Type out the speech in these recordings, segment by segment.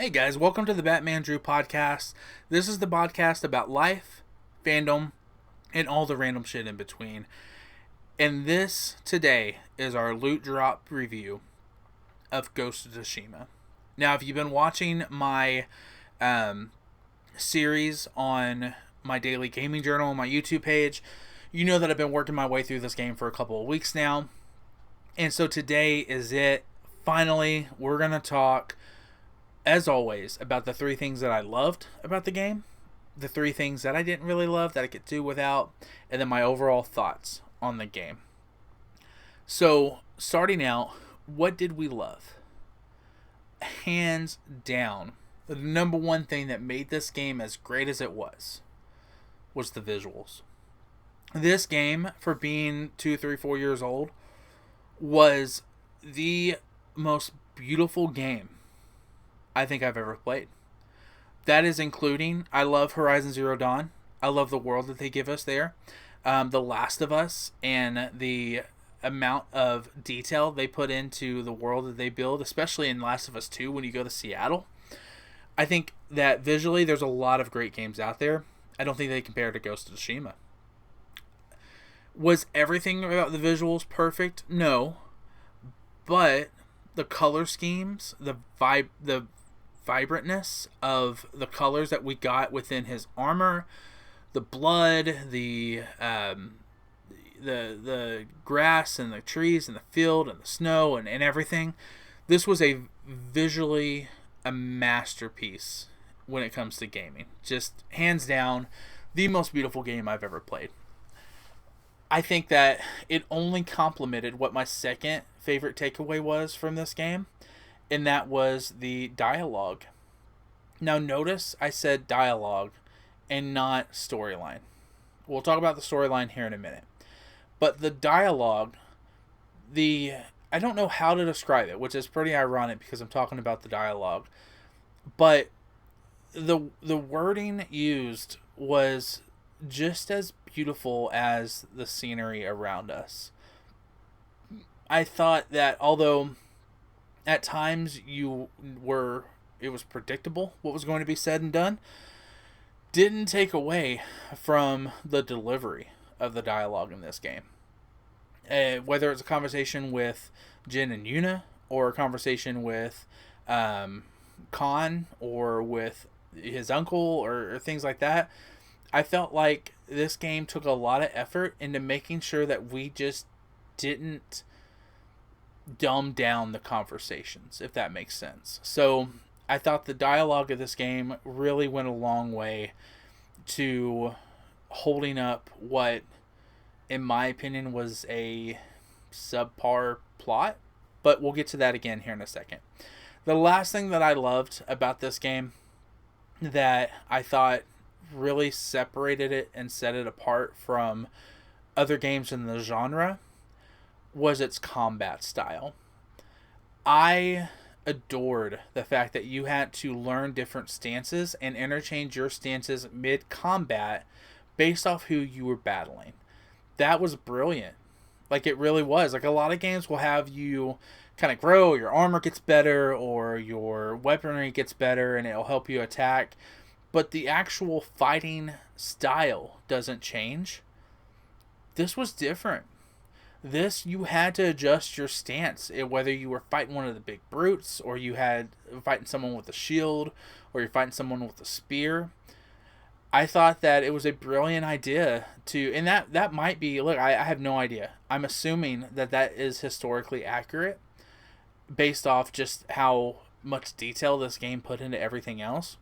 Hey guys, welcome to the Batman Drew podcast. This is the podcast about life, fandom, and all the random shit in between. And this today is our loot drop review of Ghost of Tsushima. Now, if you've been watching my series on my daily gaming journal on my YouTube page, you know that I've been working my way through this game for a couple of weeks now. And so today is it. Finally, we're going to talk, as always, about the three things that I loved about the game, the three things that I didn't really love that I could do without, and then my overall thoughts on the game. So, starting out, what did we love? Hands down, the number one thing that made this game as great as it was the visuals. This game, for being 2, 3, 4 years old, was the most beautiful game I think I've ever played. That is including, I love Horizon Zero Dawn. I love the world that they give us there. The Last of Us and the amount of detail they put into the world that they build, especially in Last of Us 2 when you go to Seattle. I think that visually there's a lot of great games out there. I don't think they compare to Ghost of Tsushima. Was everything about the visuals perfect? No. But the color schemes, the vibrantness of the colors that we got within his armor, the blood, the grass and the trees and the field and the snow and everything. This was visually a masterpiece when it comes to gaming. Just hands down, the most beautiful game I've ever played. I think that it only complemented what my second favorite takeaway was from this game, and that was the dialogue. Now notice I said dialogue and not storyline. We'll talk about the storyline here in a minute. But the dialogue, I don't know how to describe it, which is pretty ironic because I'm talking about the dialogue. But the wording used was just as beautiful as the scenery around us. I thought that although at times it was predictable what was going to be said and done, didn't take away from the delivery of the dialogue in this game. Whether it's a conversation with Jin and Yuna, or a conversation with Khan, or with his uncle, or things like that, I felt like this game took a lot of effort into making sure that we just didn't dumb down the conversations, if that makes sense. So I thought the dialogue of this game really went a long way to holding up what, in my opinion, was a subpar plot. But we'll get to that again here in a second. The last thing that I loved about this game that I thought really separated it and set it apart from other games in the genre was its combat style. I adored the fact that you had to learn different stances and interchange your stances mid-combat based off who you were battling. That was brilliant. Like, it really was. Like, a lot of games will have you kind of grow, your armor gets better, or your weaponry gets better, and it'll help you attack. But the actual fighting style doesn't change. This was different. This, you had to adjust your stance, whether you were fighting one of the big brutes, or you had fighting someone with a shield, or you're fighting someone with a spear. I thought that it was a brilliant idea and that might be, look, I have no idea. I'm assuming that is historically accurate based off just how much detail this game put into everything else.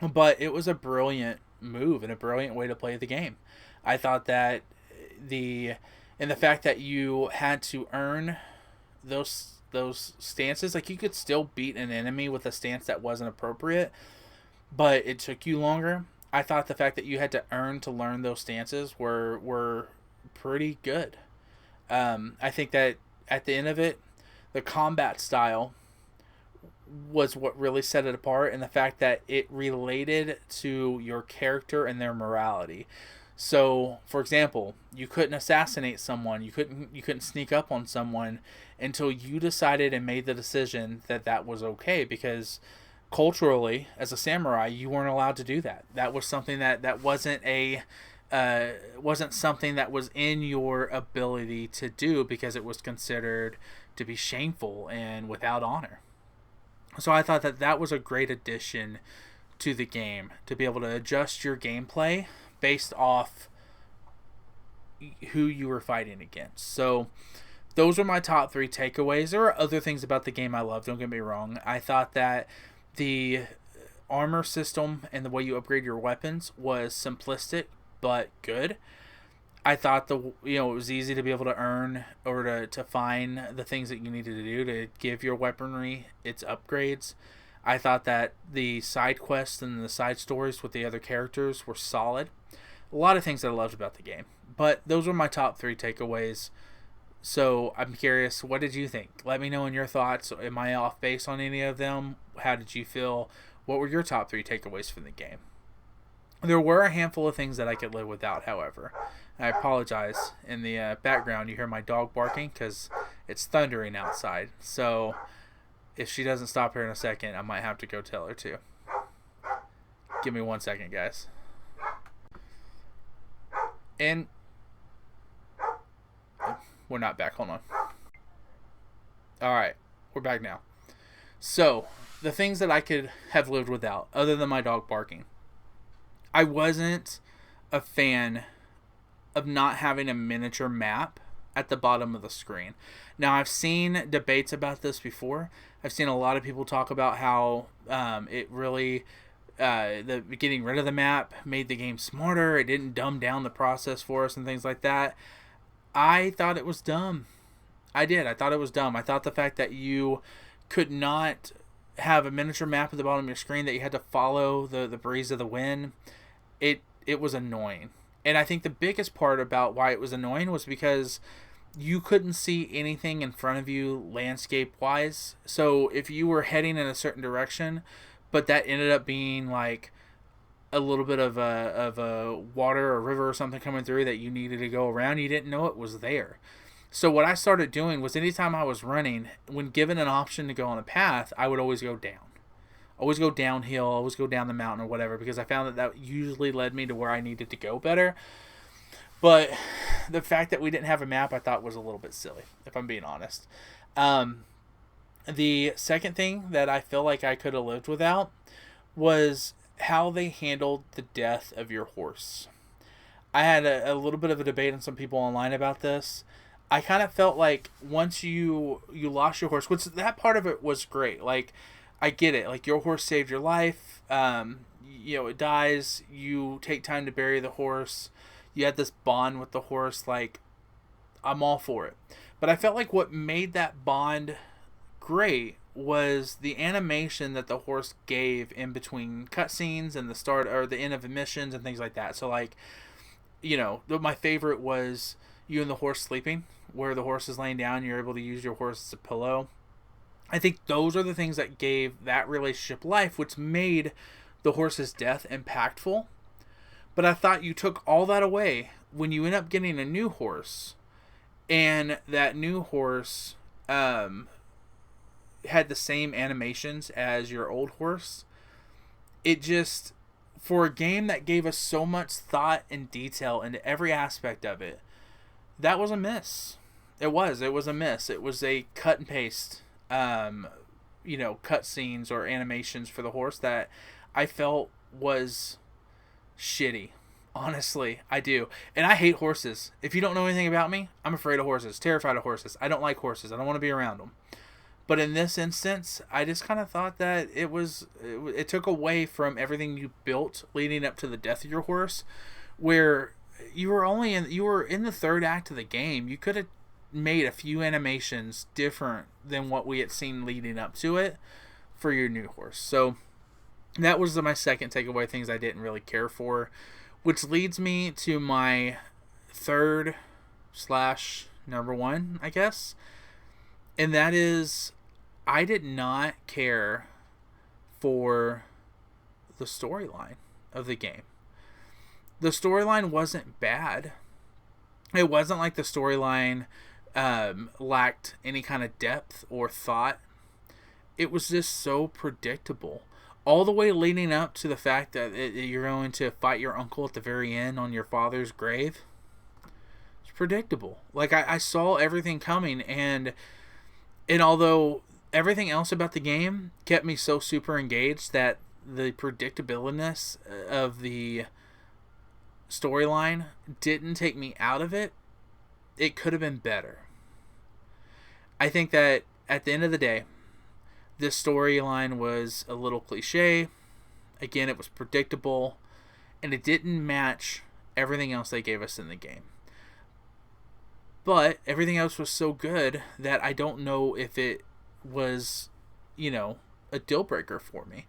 But it was a brilliant move and a brilliant way to play the game. I thought that the fact that you had to earn those stances, like, you could still beat an enemy with a stance that wasn't appropriate, but it took you longer. I thought the fact that you had to earn to learn those stances were pretty good. I think that at the end of it, the combat style was what really set it apart, and the fact that it related to your character and their morality. So, for example, you couldn't assassinate someone, you couldn't sneak up on someone until you decided and made the decision that was okay, because culturally, as a samurai, you weren't allowed to do that. That was something that wasn't something that was in your ability to do, because it was considered to be shameful and without honor. So I thought that was a great addition to the game, to be able to adjust your gameplay based off who you were fighting against. So those are my top 3 takeaways. There are other things about the game I love, don't get me wrong. I thought that the armor system and the way you upgrade your weapons was simplistic but good. I thought it was easy to be able to earn, or to find the things that you needed to do to give your weaponry its upgrades. I thought that the side quests and the side stories with the other characters were solid. A lot of things that I loved about the game. But those were my top 3 takeaways. So I'm curious, what did you think? Let me know in your thoughts. Am I off base on any of them? How did you feel? What were your top 3 takeaways from the game? There were a handful of things that I could live without, however. I apologize. In the background, you hear my dog barking because it's thundering outside. So if she doesn't stop here in a second, I might have to go tell her to. Give me 1 second, guys. And we're not back. Hold on. Alright, we're back now. So, the things that I could have lived without, other than my dog barking. I wasn't a fan of not having a miniature map at the bottom of the screen. Now, I've seen debates about this before. I've seen a lot of people talk about how it really, getting rid of the map made the game smarter. It didn't dumb down the process for us and things like that. I thought it was dumb. I did. I thought it was dumb. I thought the fact that you could not have a miniature map at the bottom of your screen, that you had to follow the breeze of the wind, it was annoying. And I think the biggest part about why it was annoying was because you couldn't see anything in front of you landscape-wise. So if you were heading in a certain direction, but that ended up being like a little bit of a water or river or something coming through that you needed to go around, you didn't know it was there. So what I started doing was, anytime I was running, when given an option to go on a path, I would always go down. Always go downhill, always go down the mountain or whatever, because I found that usually led me to where I needed to go better. But the fact that we didn't have a map, I thought was a little bit silly, if I'm being honest. The second thing that I feel like I could have lived without was how they handled the death of your horse. I had a little bit of a debate on some people online about this. I kind of felt like once you lost your horse, which that part of it was great. Like, I get it. Like, your horse saved your life. It dies. You take time to bury the horse. You had this bond with the horse. Like, I'm all for it. But I felt like what made that bond great was the animation that the horse gave in between cutscenes and the start or the end of missions and things like that. So, like, my favorite was you and the horse sleeping, where the horse is laying down, you're able to use your horse as a pillow. I think those are the things that gave that relationship life, which made the horse's death impactful. But I thought you took all that away when you end up getting a new horse, and that new horse had the same animations as your old horse. It just, for a game that gave us so much thought and detail into every aspect of it, that was a miss. It was a miss. It was a cut and paste, cut scenes or animations for the horse that I felt was shitty. Honestly, I do. And I hate horses. If you don't know anything about me, I'm afraid of horses, terrified of horses. I don't like horses. I don't want to be around them. But in this instance, I just kind of thought that it took away from everything you built leading up to the death of your horse, where you were in the third act of the game. You could have made a few animations different than what we had seen leading up to it for your new horse. So that was my second takeaway, things I didn't really care for, which leads me to my third / number one, I guess. And that is, I did not care for the storyline of the game. The storyline wasn't bad. It wasn't like the storyline lacked any kind of depth or thought. It was just so predictable. all the way leading up to the fact that you're going to fight your uncle at the very end on your father's grave. It's predictable. Like, I saw everything coming, and although everything else about the game kept me so super engaged, that the predictability of the storyline didn't take me out of it. It could have been better. I think that at the end of the day, this storyline was a little cliche. Again, it was predictable, and it didn't match everything else they gave us in the game. But everything else was so good that I don't know if it was, a deal breaker for me.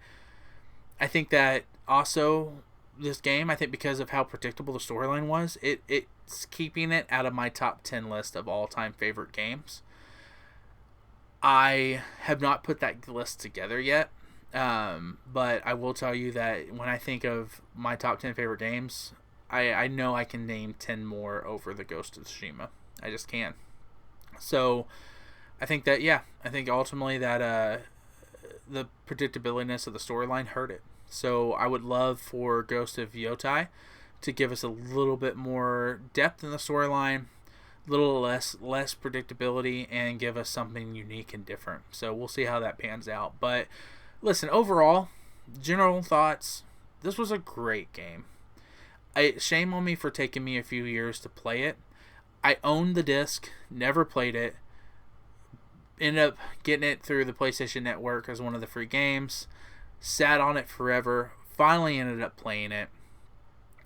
I think that also this game, I think because of how predictable the storyline was, it's keeping it out of my top 10 list of all-time favorite games. I have not put that list together yet, but I will tell you that when I think of my top 10 favorite games, I know I can name 10 more over the Ghost of Tsushima. I just can. So I think that, I think ultimately that the predictability of the storyline hurt it. So I would love for Ghost of Yotai to give us a little bit more depth in the storyline, a little less predictability, and give us something unique and different. So we'll see how that pans out. But listen, overall, general thoughts, this was a great game. Shame on me for taking me a few years to play it. I owned the disc, never played it. Ended up getting it through the PlayStation Network as one of the free games. Sat on it forever. Finally ended up playing it.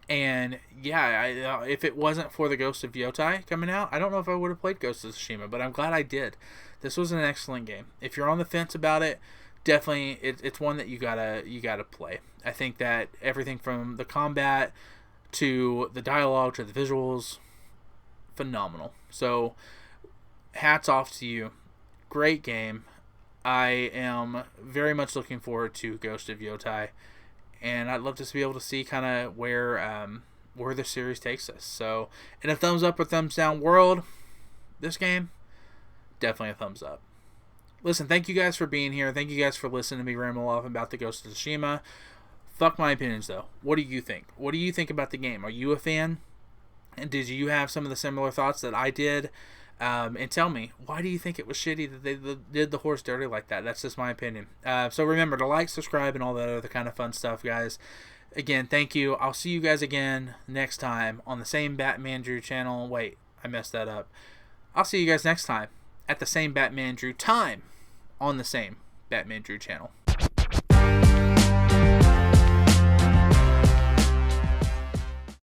And if it wasn't for the Ghost of Yotai coming out, I don't know if I would have played Ghost of Tsushima, but I'm glad I did. This was an excellent game. If you're on the fence about it, definitely it's one that you gotta play. I think that everything from the combat to the dialogue to the visuals, phenomenal. So hats off to you. Great game. I am very much looking forward to Ghost of Yotai, and I'd love to be able to see kind of where the series takes us. So, in a thumbs up or thumbs down world, this game, definitely a thumbs up. Listen, thank you guys for being here. Thank you guys for listening to me ramble off about the Ghost of Tsushima. Fuck my opinions, though. What do you think? What do you think about the game? Are you a fan? And did you have some of the similar thoughts that I did? And tell me, why do you think it was shitty that they did the horse dirty like that? That's just my opinion. So remember to like, subscribe, and all that other kind of fun stuff, guys. Again, thank you. I'll see you guys again next time on the same Batman Drew channel. Wait, I messed that up. I'll see you guys next time at the same Batman Drew time on the same Batman Drew channel.